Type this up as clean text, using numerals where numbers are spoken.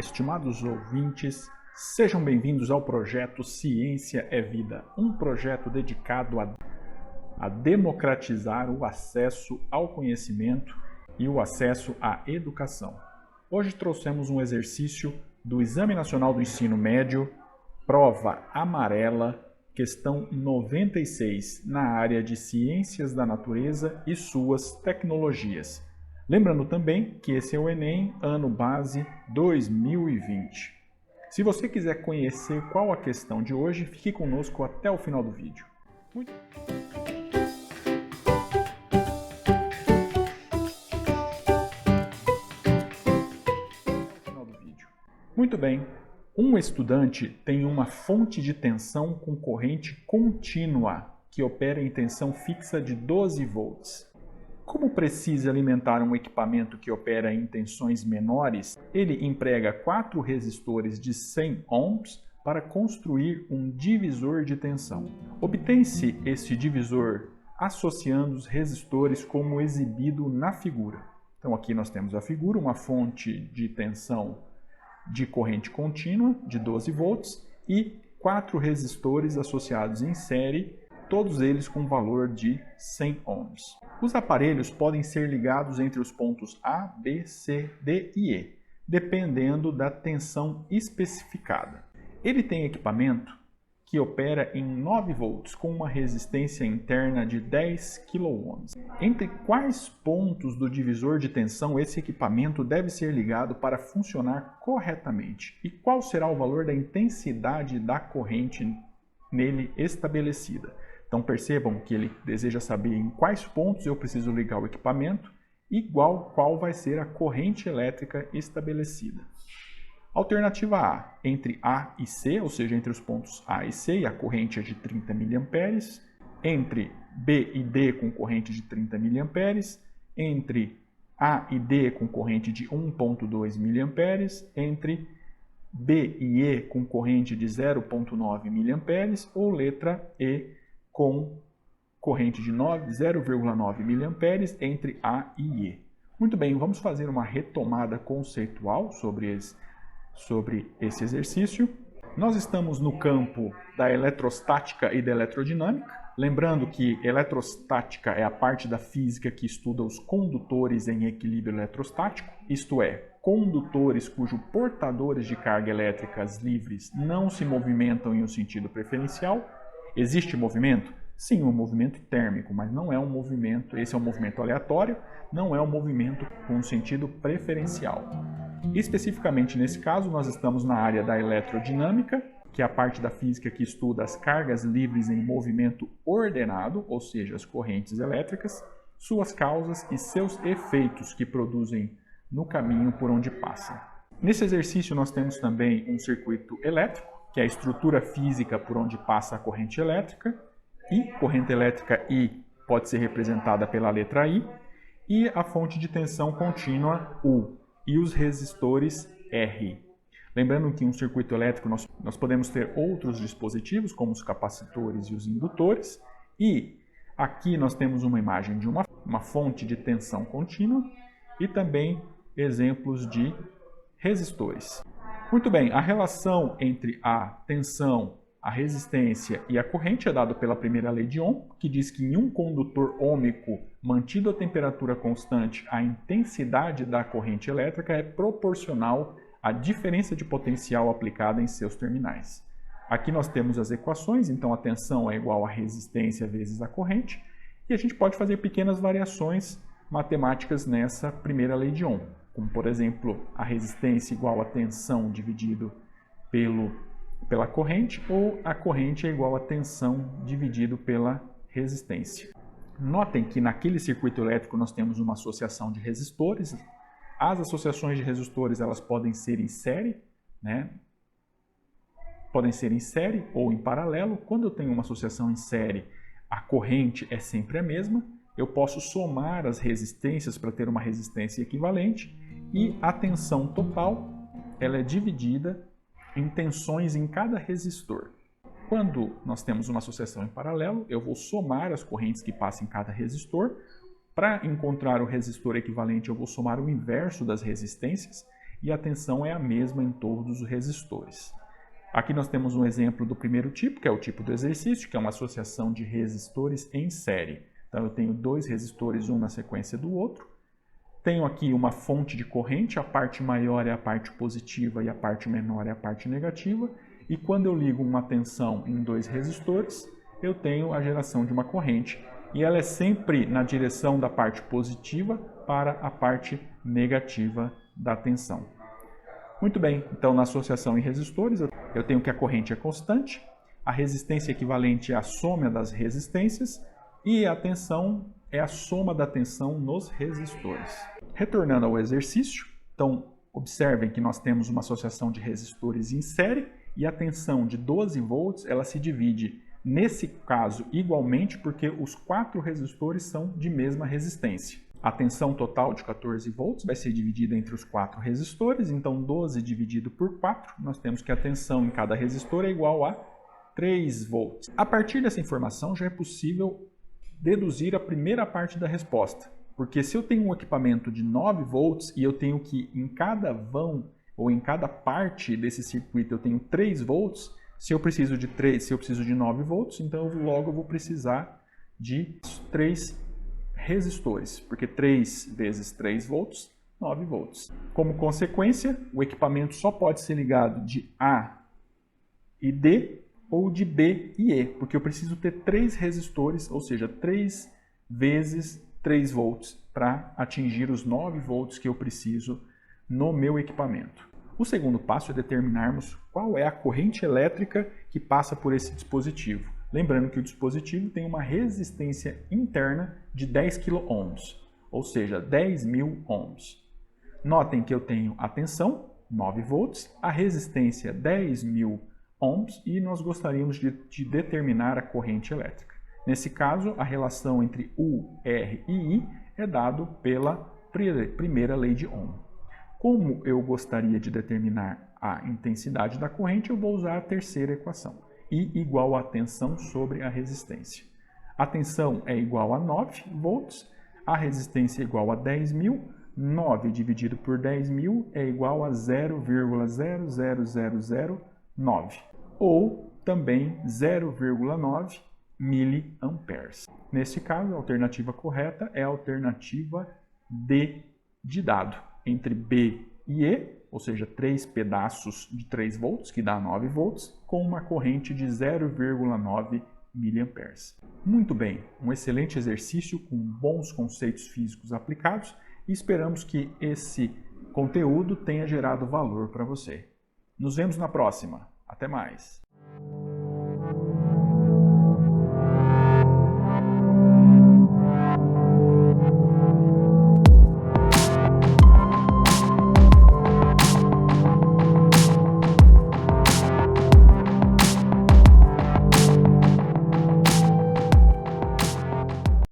estimados ouvintes, sejam bem-vindos ao projeto Ciência é Vida, um projeto dedicado a democratizar o acesso ao conhecimento e o acesso à educação. Hoje trouxemos um exercício do Exame Nacional do Ensino Médio, prova amarela, questão 96, na área de Ciências da Natureza e suas tecnologias. Lembrando também que esse é o Enem, ano base 2020. Se você quiser conhecer qual a questão de hoje, fique conosco até o final do vídeo. Muito bem. Um estudante tem uma fonte de tensão com corrente contínua que opera em tensão fixa de 12 volts. Como precisa alimentar um equipamento que opera em tensões menores, ele emprega 4 resistores de 100 ohms para construir um divisor de tensão. Obtém-se esse divisor associando os resistores como exibido na figura. Então aqui nós temos a figura, uma fonte de tensão de corrente contínua de 12 volts e 4 resistores associados em série, todos eles com valor de 100 ohms. Os aparelhos podem ser ligados entre os pontos A, B, C, D e E, dependendo da tensão especificada. Ele tem equipamento que opera em 9 volts com uma resistência interna de 10 kΩ. Entre quais pontos do divisor de tensão esse equipamento deve ser ligado para funcionar corretamente? E qual será o valor da intensidade da corrente nele estabelecida? Então percebam que ele deseja saber em quais pontos eu preciso ligar o equipamento e qual vai ser a corrente elétrica estabelecida. Alternativa A, entre A e C, ou seja, entre os pontos A e C, a corrente é de 30 mA, entre B e D com corrente de 30 mA, entre A e D com corrente de 1,2 mA, entre B e E com corrente de 0,9 mA, ou letra E com corrente de 0,9 mA entre A e E. Muito bem, vamos fazer uma retomada conceitual sobre esse exercício. Nós estamos no campo da eletrostática e da eletrodinâmica. Lembrando que eletrostática é a parte da física que estuda os condutores em equilíbrio eletrostático, isto é, condutores cujos portadores de carga elétricas livres não se movimentam em um sentido preferencial. Existe movimento? Sim, um movimento térmico, mas não é um movimento, esse é um movimento aleatório, não é um movimento com um sentido preferencial. Especificamente nesse caso, nós estamos na área da eletrodinâmica, que é a parte da física que estuda as cargas livres em movimento ordenado, ou seja, as correntes elétricas, suas causas e seus efeitos que produzem no caminho por onde passam. Nesse exercício nós temos também um circuito elétrico, que é a estrutura física por onde passa a corrente elétrica, e corrente elétrica I pode ser representada pela letra I, e a fonte de tensão contínua U, e os resistores R. Lembrando que em um circuito elétrico nós podemos ter outros dispositivos, como os capacitores e os indutores, e aqui nós temos uma imagem de uma fonte de tensão contínua e também exemplos de resistores. Muito bem, a relação entre a tensão, a resistência e a corrente é dada pela primeira lei de Ohm, que diz que em um condutor ôhmico mantido a temperatura constante, a intensidade da corrente elétrica é proporcional à diferença de potencial aplicada em seus terminais. Aqui nós temos as equações, então a tensão é igual à resistência vezes a corrente, e a gente pode fazer pequenas variações matemáticas nessa primeira lei de Ohm, como por exemplo a resistência igual a tensão dividido pela corrente, ou a corrente é igual a tensão dividido pela resistência. Notem que naquele circuito elétrico nós temos uma associação de resistores. As associações de resistores elas podem ser em série, né? Podem ser em série ou em paralelo. Quando eu tenho uma associação em série, a corrente é sempre a mesma. Eu posso somar as resistências para ter uma resistência equivalente e a tensão total ela é dividida em tensões em cada resistor. Quando nós temos uma associação em paralelo, eu vou somar as correntes que passam em cada resistor. Para encontrar o resistor equivalente, eu vou somar o inverso das resistências. e a tensão é a mesma em todos os resistores. Aqui nós temos um exemplo do primeiro tipo, que é o tipo do exercício, que é uma associação de resistores em série. Então eu tenho dois resistores, um na sequência do outro. Tenho aqui uma fonte de corrente, a parte maior é a parte positiva e a parte menor é a parte negativa. E quando eu ligo uma tensão em dois resistores, eu tenho a geração de uma corrente. E ela é sempre na direção da parte positiva para a parte negativa da tensão. Muito bem, então na associação em resistores, eu tenho que a corrente é constante, a resistência equivalente é a soma das resistências e a tensão é a soma da tensão nos resistores. Retornando ao exercício, então observem que nós temos uma associação de resistores em série e a tensão de 12 volts ela se divide, nesse caso, igualmente porque os 4 resistores são de mesma resistência. A tensão total de 14 volts vai ser dividida entre os 4 resistores, então 12 dividido por 4, nós temos que a tensão em cada resistor é igual a 3 volts. A partir dessa informação já é possível deduzir a primeira parte da resposta, porque se eu tenho um equipamento de 9 volts e eu tenho que em cada vão ou em cada parte desse circuito eu tenho 3 volts, se eu preciso de 9 volts, então logo eu vou precisar de 3 resistores, porque 3 vezes 3 volts, 9 volts. Como consequência, o equipamento só pode ser ligado de A e D ou de B e E, porque eu preciso ter 3 resistores, ou seja, 3 vezes 3 volts para atingir os 9 volts que eu preciso no meu equipamento. O segundo passo é determinarmos qual é a corrente elétrica que passa por esse dispositivo. Lembrando que o dispositivo tem uma resistência interna de 10 kΩ, ou seja, 10.000 ohms. Notem que eu tenho a tensão, 9 volts, a resistência 10.000 ohms e nós gostaríamos de determinar a corrente elétrica. Nesse caso, a relação entre U, R e I é dado pela primeira lei de Ohm. Como eu gostaria de determinar a intensidade da corrente, eu vou usar a terceira equação. I igual a tensão sobre a resistência. A tensão é igual a 9 volts, a resistência é igual a 10.000, 9 dividido por 10.000 é igual a 0,00009, ou também 0,9 miliamperes. Nesse caso, a alternativa correta é a alternativa D de dado, entre B e E, ou seja, 3 pedaços de 3 volts, que dá 9 volts, com uma corrente de 0,9 miliamperes. Muito bem, um excelente exercício com bons conceitos físicos aplicados e esperamos que esse conteúdo tenha gerado valor para você. Nos vemos na próxima. Até mais!